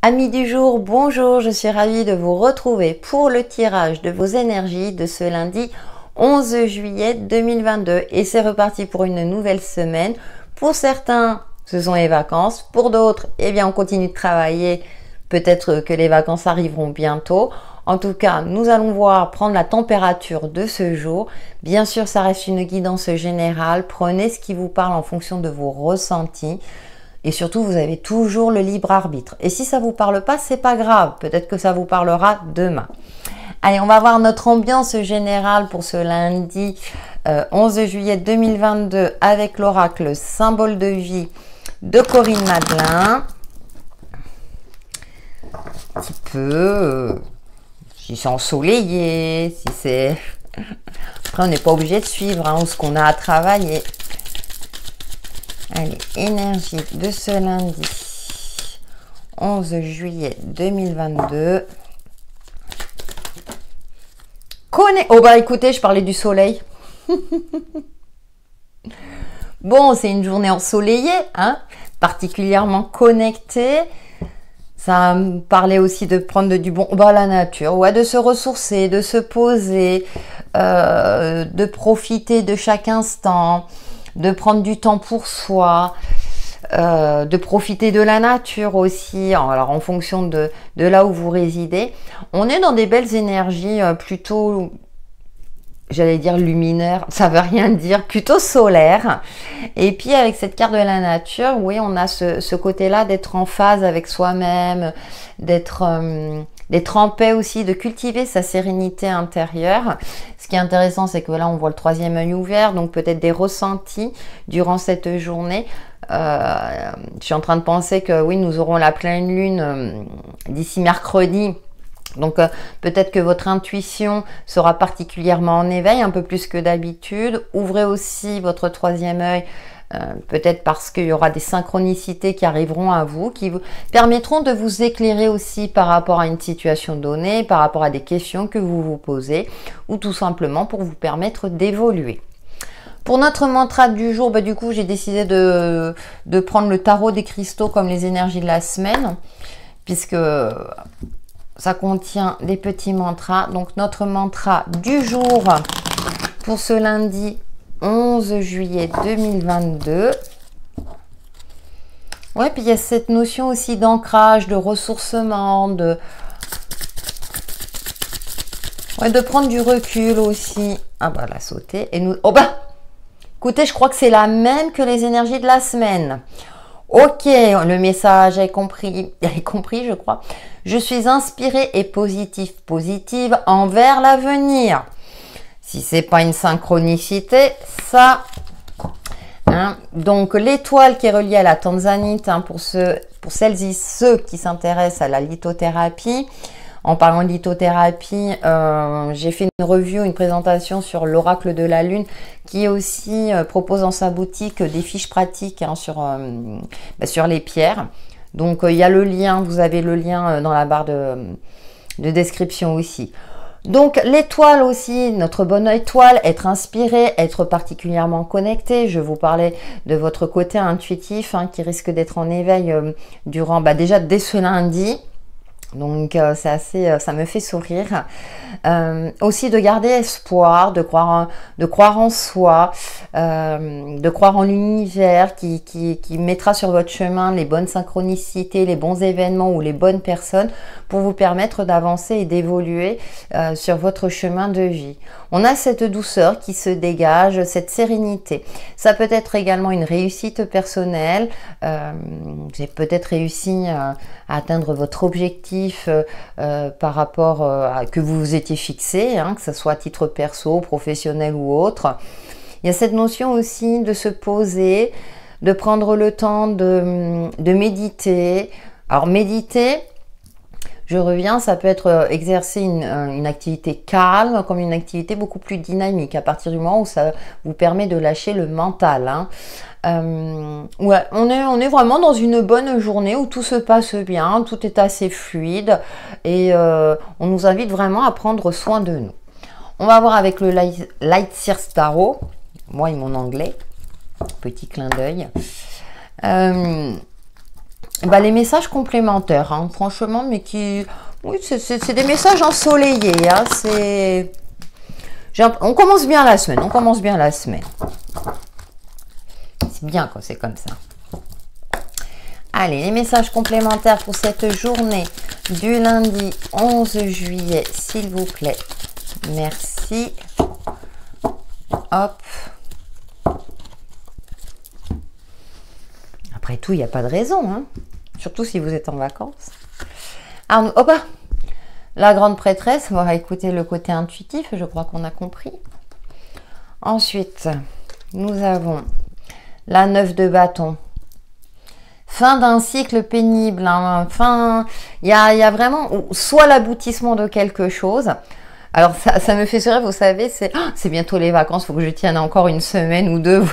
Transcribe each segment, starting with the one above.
Amis du jour, bonjour, je suis ravie de vous retrouver pour le tirage de vos énergies de ce lundi 11 juillet 2022. Et c'est reparti pour une nouvelle semaine. Pour certains, ce sont les vacances. Pour d'autres, eh bien, on continue de travailler. Peut-être que les vacances arriveront bientôt. En tout cas, nous allons voir prendre la température de ce jour. Bien sûr, ça reste une guidance générale. Prenez ce qui vous parle en fonction de vos ressentis. Et surtout, vous avez toujours le libre arbitre. Et si ça ne vous parle pas, c'est pas grave. Peut-être que ça vous parlera demain. Allez, on va voir notre ambiance générale pour ce lundi 11 juillet 2022 avec l'oracle symbole de vie de Corinne Madelin. Un petit peu, si c'est ensoleillé, si c'est... Après, on n'est pas obligé de suivre ce qu'on a à travailler. Allez, énergie de ce lundi 11 juillet 2022. Oh bah écoutez, je parlais du soleil. Bon, c'est une journée ensoleillée, particulièrement connectée. Ça me parlait aussi de prendre du bon à la nature, de se ressourcer, de se poser, de profiter de chaque instant, de prendre du temps pour soi, de profiter de la nature aussi, alors en fonction de là où vous résidez. On est dans des belles énergies plutôt, j'allais dire luminaires, ça veut rien dire, plutôt solaires. Et puis avec cette carte de la nature, oui, on a ce côté-là d'être en phase avec soi-même, d'être en paix aussi, de cultiver sa sérénité intérieure. Ce qui est intéressant, c'est que là, on voit le troisième œil ouvert, donc peut-être des ressentis durant cette journée. Je suis en train de penser que oui, nous aurons la pleine lune d'ici mercredi. Donc peut-être que votre intuition sera particulièrement en éveil, un peu plus que d'habitude. Ouvrez aussi votre troisième œil. Peut-être parce qu'il y aura des synchronicités qui arriveront à vous, qui vous permettront de vous éclairer aussi par rapport à une situation donnée, par rapport à des questions que vous vous posez, ou tout simplement pour vous permettre d'évoluer. Pour notre mantra du jour, du coup, j'ai décidé de prendre le tarot des cristaux comme les énergies de la semaine, puisque ça contient des petits mantras. Donc notre mantra du jour pour ce lundi 11 juillet 2022. Ouais, puis il y a cette notion aussi d'ancrage, de ressourcement, de prendre du recul aussi. Ah bah, elle a sauté. Et nous... Oh bah, écoutez, je crois que c'est la même que les énergies de la semaine. Ok, le message est compris, je crois. Je suis inspirée et positive envers l'avenir. Si c'est pas une synchronicité, ça... Donc l'étoile qui est reliée à la tanzanite, pour celles et ceux qui s'intéressent à la lithothérapie. En parlant de lithothérapie, j'ai fait une présentation sur l'oracle de la lune qui aussi propose dans sa boutique des fiches pratiques sur les pierres. Donc il y a le lien, vous avez le lien dans la barre de description aussi. Donc l'étoile aussi, notre bonne étoile, être inspiré, être particulièrement connecté. Je vous parlais de votre côté intuitif qui risque d'être en éveil durant déjà dès ce lundi. Donc c'est assez, ça me fait sourire. Aussi de garder espoir, de croire en soi, de croire en l'univers qui mettra sur votre chemin les bonnes synchronicités, les bons événements ou les bonnes personnes pour vous permettre d'avancer et d'évoluer sur votre chemin de vie. On a cette douceur qui se dégage, cette sérénité. Ça peut être également une réussite personnelle. Vous avez peut-être réussi à atteindre votre objectif par rapport à que vous vous étiez fixé, que ce soit à titre perso, professionnel ou autre. Il y a cette notion aussi de se poser, de prendre le temps de méditer. Alors méditer, je reviens, ça peut être exercer une activité calme comme une activité beaucoup plus dynamique à partir du moment où ça vous permet de lâcher le mental. Ouais, on est vraiment dans une bonne journée où tout se passe bien, tout est assez fluide et on nous invite vraiment à prendre soin de nous. On va voir avec le Light Sears Tarot, moi et mon anglais, petit clin d'œil. bah, les messages complémentaires, hein, franchement, mais qui... Oui, c'est des messages ensoleillés. Hein, on commence bien la semaine, on commence bien la semaine. C'est bien quand c'est comme ça. Allez, les messages complémentaires pour cette journée du lundi 11 juillet, s'il vous plaît. Merci. Hop. Après tout, il n'y a pas de raison, hein. Surtout si vous êtes en vacances. Ah, hop, la grande prêtresse, on va écouter le côté intuitif, je crois qu'on a compris. Ensuite, nous avons la 9 de bâton. Fin d'un cycle pénible, hein. Il y a vraiment soit l'aboutissement de quelque chose. Alors ça me fait sourire, vous savez, c'est bientôt les vacances, il faut que je tienne encore une semaine ou deux.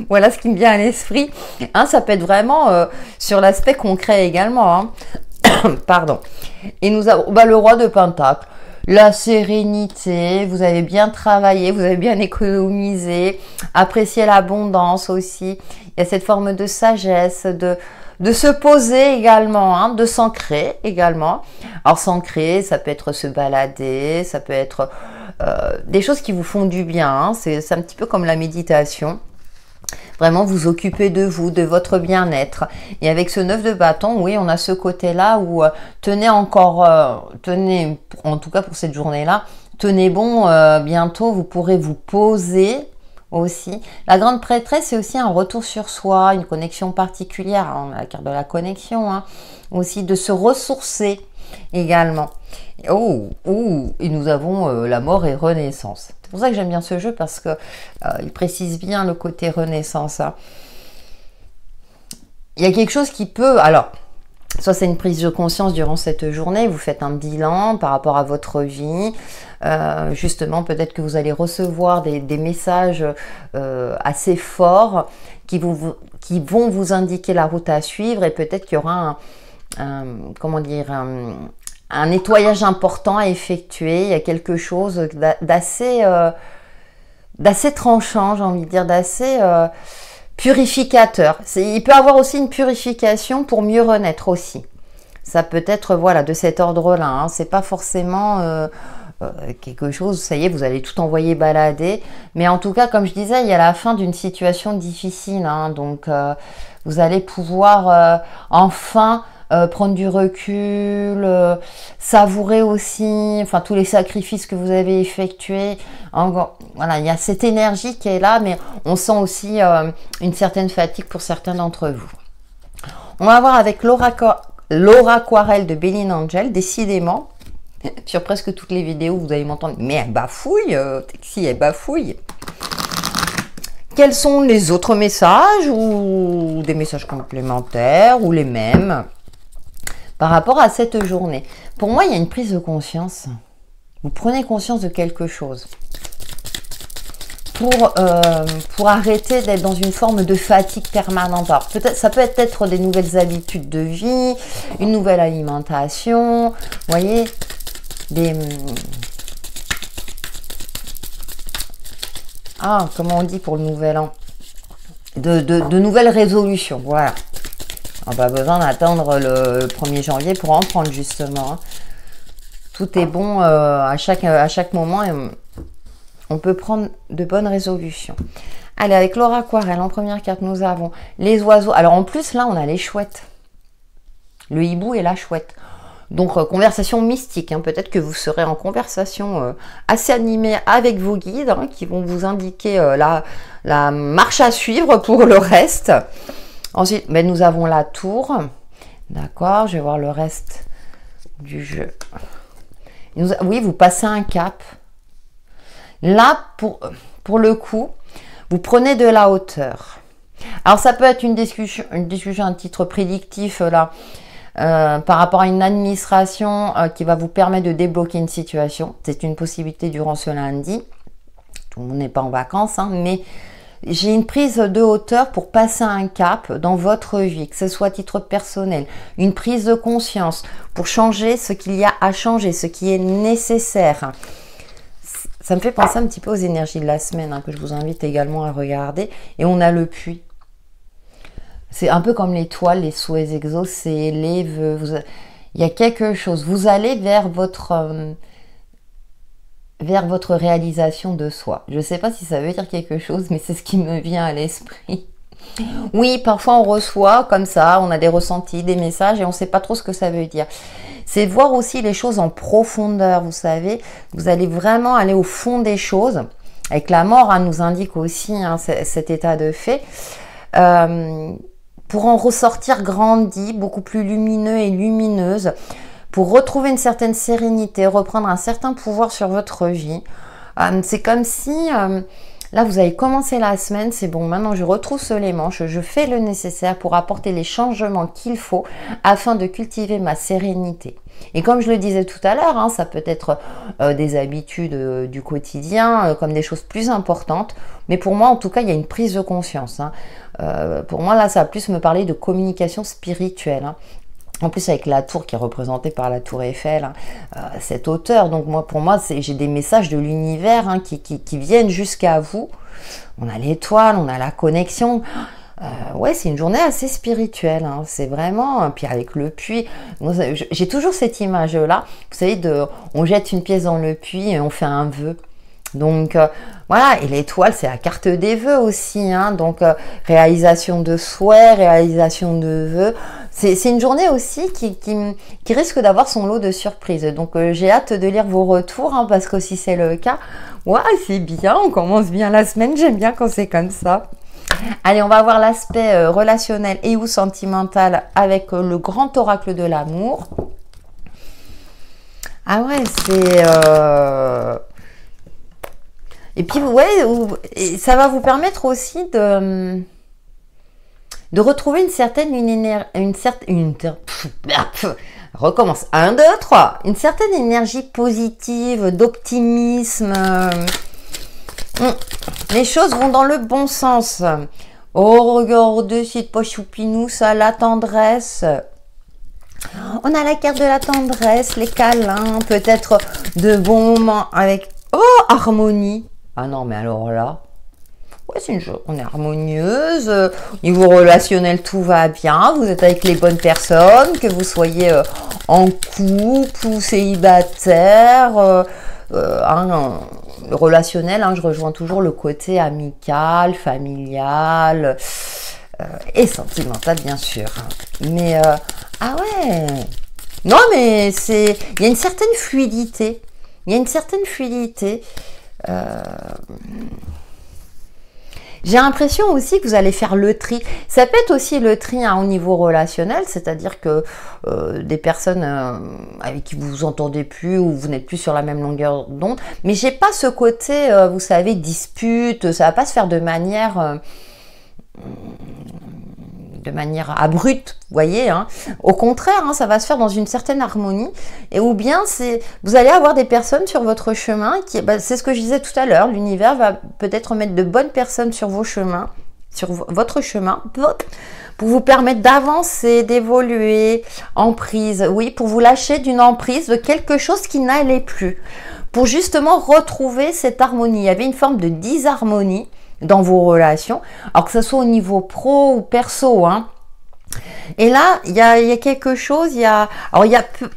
Voilà ce qui me vient à l'esprit. Hein, ça peut être vraiment sur l'aspect concret également. Hein. Pardon. Et nous avons le roi de Pentacle. La sérénité, vous avez bien travaillé, vous avez bien économisé, apprécié l'abondance aussi. Il y a cette forme de sagesse, de se poser également, hein, de s'ancrer également. Alors s'ancrer, ça peut être se balader, ça peut être des choses qui vous font du bien. Hein. C'est un petit peu comme la méditation. Vraiment vous occuper de vous, de votre bien-être. Et avec ce 9 de bâton, oui, on a ce côté-là où tenez encore, tenez, en tout cas pour cette journée-là, tenez bon, bientôt vous pourrez vous poser aussi. La grande prêtresse, c'est aussi un retour sur soi, une connexion particulière, hein, la carte de la connexion, hein, aussi de se ressourcer également. Oh, et nous avons la mort et renaissance. C'est pour ça que j'aime bien ce jeu parce que il précise bien le côté renaissance. Hein. Il y a quelque chose qui peut... Alors, soit c'est une prise de conscience durant cette journée, vous faites un bilan par rapport à votre vie. Justement, peut-être que vous allez recevoir des messages assez forts qui vont vous indiquer la route à suivre et peut-être qu'il y aura comment dire, un nettoyage important à effectuer. Il y a quelque chose d'assez tranchant, j'ai envie de dire, d'assez purificateur. Il peut y avoir aussi une purification pour mieux renaître aussi. Ça peut être, voilà, de cet ordre-là. Hein. C'est pas forcément quelque chose, ça y est, vous allez tout envoyer balader. Mais en tout cas, comme je disais, il y a la fin d'une situation difficile. Hein. Donc, vous allez pouvoir enfin... prendre du recul, savourer aussi, enfin tous les sacrifices que vous avez effectués. Voilà, il y a cette énergie qui est là, mais on sent aussi une certaine fatigue pour certains d'entre vous. On va voir avec Laura Aquarelle de Béline Angel, décidément, sur presque toutes les vidéos, vous allez m'entendre, mais elle bafouille, Texi, elle bafouille. Quels sont les autres messages, ou des messages complémentaires, ou les mêmes par rapport à cette journée? Pour moi, il y a une prise de conscience. Vous prenez conscience de quelque chose. Pour arrêter d'être dans une forme de fatigue permanente. Alors, ça peut être des nouvelles habitudes de vie, une nouvelle alimentation, vous voyez, comment on dit pour le nouvel an? De nouvelles résolutions, voilà. On n'a pas besoin d'attendre le 1er janvier pour en prendre, justement. Tout est bon à chaque moment et on peut prendre de bonnes résolutions. Allez, avec Laura Aquarelle, en première carte, nous avons les oiseaux. Alors, en plus, là, on a les chouettes. Le hibou et la chouette. Donc, conversation mystique. Hein. Peut-être que vous serez en conversation assez animée avec vos guides hein, qui vont vous indiquer la marche à suivre pour le reste. Ensuite, nous avons la tour. D'accord, je vais voir le reste du jeu. Oui, vous passez un cap. Là, pour le coup, vous prenez de la hauteur. Alors, ça peut être une discussion à titre prédictif, là, par rapport à une administration qui va vous permettre de débloquer une situation. C'est une possibilité durant ce lundi. Tout le monde n'est pas en vacances, hein, mais... J'ai une prise de hauteur pour passer un cap dans votre vie, que ce soit à titre personnel, une prise de conscience pour changer ce qu'il y a à changer, ce qui est nécessaire. Ça me fait penser un petit peu aux énergies de la semaine, hein, que je vous invite également à regarder. Et on a le puits. C'est un peu comme l'étoile, les souhaits exaucés, les vœux. Il y a quelque chose. Vous allez vers votre réalisation de soi. Je ne sais pas si ça veut dire quelque chose, mais c'est ce qui me vient à l'esprit. Oui, parfois on reçoit comme ça, on a des ressentis, des messages et on ne sait pas trop ce que ça veut dire. C'est voir aussi les choses en profondeur, vous savez. Vous allez vraiment aller au fond des choses. Avec la mort, nous indique aussi cet état de fait. Pour en ressortir grandi, beaucoup plus lumineux et lumineuse, pour retrouver une certaine sérénité, reprendre un certain pouvoir sur votre vie. C'est comme si... là, vous avez commencé la semaine, c'est bon, maintenant je retrousse les manches, je fais le nécessaire pour apporter les changements qu'il faut afin de cultiver ma sérénité. Et comme je le disais tout à l'heure, ça peut être des habitudes du quotidien, comme des choses plus importantes. Mais pour moi, en tout cas, il y a une prise de conscience. Pour moi, là, ça va plus me parler de communication spirituelle. En plus, avec la tour qui est représentée par la tour Eiffel, cette hauteur. Donc pour moi, j'ai des messages de l'univers qui viennent jusqu'à vous. On a l'étoile, on a la connexion. Ouais, c'est une journée assez spirituelle. C'est vraiment... Puis avec le puits, j'ai toujours cette image-là. Vous savez, on jette une pièce dans le puits et on fait un vœu. Donc voilà, et l'étoile, c'est la carte des vœux aussi. Donc réalisation de souhaits, réalisation de vœux. C'est une journée aussi qui risque d'avoir son lot de surprises. Donc j'ai hâte de lire vos retours, parce que si c'est le cas, ouais, c'est bien, on commence bien la semaine, j'aime bien quand c'est comme ça. Allez, on va voir l'aspect relationnel et ou sentimental avec le grand oracle de l'amour. Ah ouais, c'est... Et puis, ouais, ça va vous permettre aussi de retrouver une certaine recommence. 1, 2, 3. Une certaine énergie positive, d'optimisme. Les choses vont dans le bon sens. Oh, regardez, c'est pas choupinou, ça, la tendresse. On a la carte de la tendresse, les câlins, peut-être de bons moments avec... Oh, harmonie. Ah non, mais alors là, ouais, on est harmonieuse, au niveau relationnel, tout va bien, vous êtes avec les bonnes personnes, que vous soyez en couple ou célibataire, relationnel, je rejoins toujours le côté amical, familial et sentimental, bien sûr. Mais, ah ouais, non, mais il y a une certaine fluidité, j'ai l'impression aussi que vous allez faire le tri. Ça peut être aussi le tri au niveau relationnel, c'est-à-dire que des personnes avec qui vous vous entendez plus ou vous n'êtes plus sur la même longueur d'onde. Mais j'ai pas ce côté, vous savez, dispute. Ça va pas se faire de manière abrupte, vous voyez. Au contraire, ça va se faire dans une certaine harmonie. Et ou bien, vous allez avoir des personnes sur votre chemin, c'est ce que je disais tout à l'heure, l'univers va peut-être mettre de bonnes personnes sur vos chemins, sur votre chemin, pour vous permettre d'avancer, d'évoluer, emprise, oui, pour vous lâcher d'une emprise de quelque chose qui n'allait plus, pour justement retrouver cette harmonie. Il y avait une forme de disharmonie dans vos relations, alors que ce soit au niveau pro ou perso, Et là, il y a quelque chose,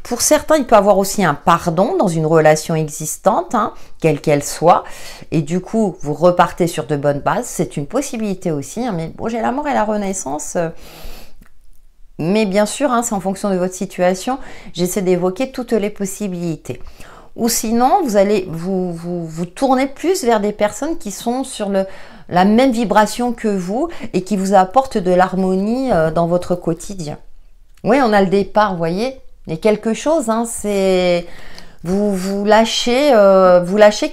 pour certains, il peut y avoir aussi un pardon dans une relation existante, quelle qu'elle soit, et du coup, vous repartez sur de bonnes bases, c'est une possibilité aussi, mais bon, j'ai la mort et la renaissance, mais bien sûr, c'est en fonction de votre situation, j'essaie d'évoquer toutes les possibilités. Ou sinon, vous allez vous tourner plus vers des personnes qui sont sur la même vibration que vous et qui vous apportent de l'harmonie dans votre quotidien. Oui, on a le départ, vous voyez. Il y a quelque chose, c'est... Vous lâchez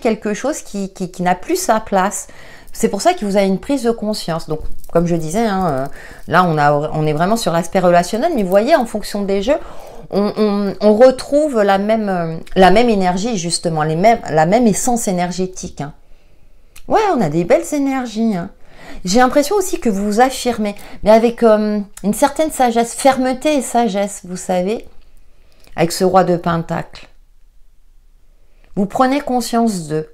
quelque chose qui n'a plus sa place. C'est pour ça que vous avez une prise de conscience. Donc, comme je disais, là, on est vraiment sur l'aspect relationnel. Mais vous voyez, en fonction des jeux, on retrouve la même énergie, justement, la même essence énergétique. Ouais, on a des belles énergies. J'ai l'impression aussi que vous vous affirmez, mais avec une certaine sagesse, fermeté et sagesse, vous savez, avec ce roi de Pentacle. Vous prenez conscience d'eux.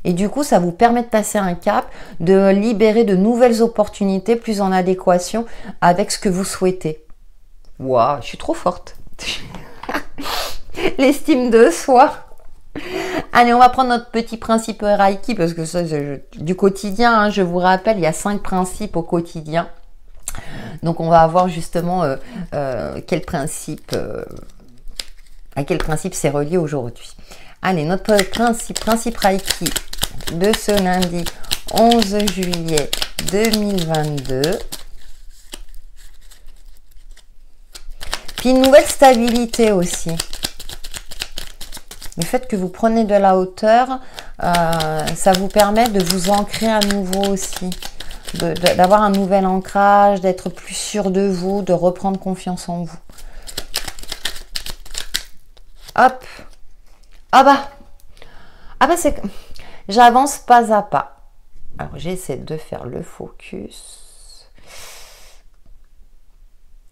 Et du coup, ça vous permet de passer un cap, de libérer de nouvelles opportunités plus en adéquation avec ce que vous souhaitez. Waouh, je suis trop forte. L'estime de soi. Allez, on va prendre notre petit principe Reiki parce que ça, c'est du quotidien. Hein, je vous rappelle, il y a 5 principes au quotidien. Donc, on va voir justement à quel principe c'est relié aujourd'hui. Allez, notre principe Reiki de ce lundi 11 juillet 2022. Puis une nouvelle stabilité aussi. Le fait que vous prenez de la hauteur, ça vous permet de vous ancrer à nouveau aussi. D'avoir un nouvel ancrage, d'être plus sûr de vous, de reprendre confiance en vous. Hop. Ah bah c'est... J'avance pas à pas. Alors j'essaie de faire le focus.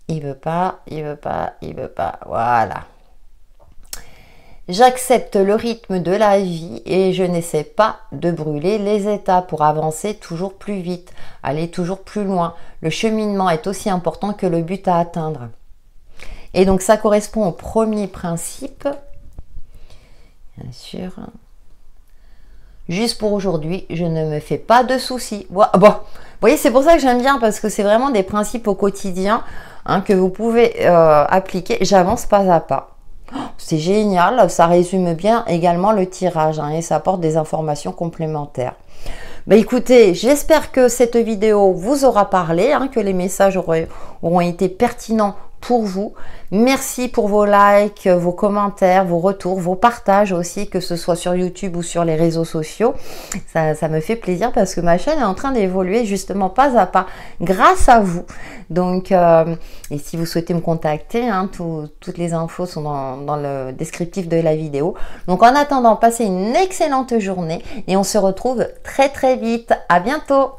Il veut pas. Voilà. J'accepte le rythme de la vie et je n'essaie pas de brûler les étapes pour avancer toujours plus vite, aller toujours plus loin. Le cheminement est aussi important que le but à atteindre. Et donc ça correspond au premier principe. Bien sûr. Juste pour aujourd'hui, je ne me fais pas de soucis. Bon, vous voyez, c'est pour ça que j'aime bien parce que c'est vraiment des principes au quotidien hein, que vous pouvez appliquer. J'avance pas à pas. C'est génial, ça résume bien également le tirage hein, et ça apporte des informations complémentaires. Bah écoutez, j'espère que cette vidéo vous aura parlé, hein, que les messages auront été pertinents pour vous. Merci pour vos likes, vos commentaires, vos retours, vos partages aussi, que ce soit sur YouTube ou sur les réseaux sociaux. Ça me fait plaisir parce que ma chaîne est en train d'évoluer justement pas à pas grâce à vous. Donc, et si vous souhaitez me contacter, hein, toutes les infos sont dans le descriptif de la vidéo. Donc en attendant, passez une excellente journée et on se retrouve très très vite. À bientôt!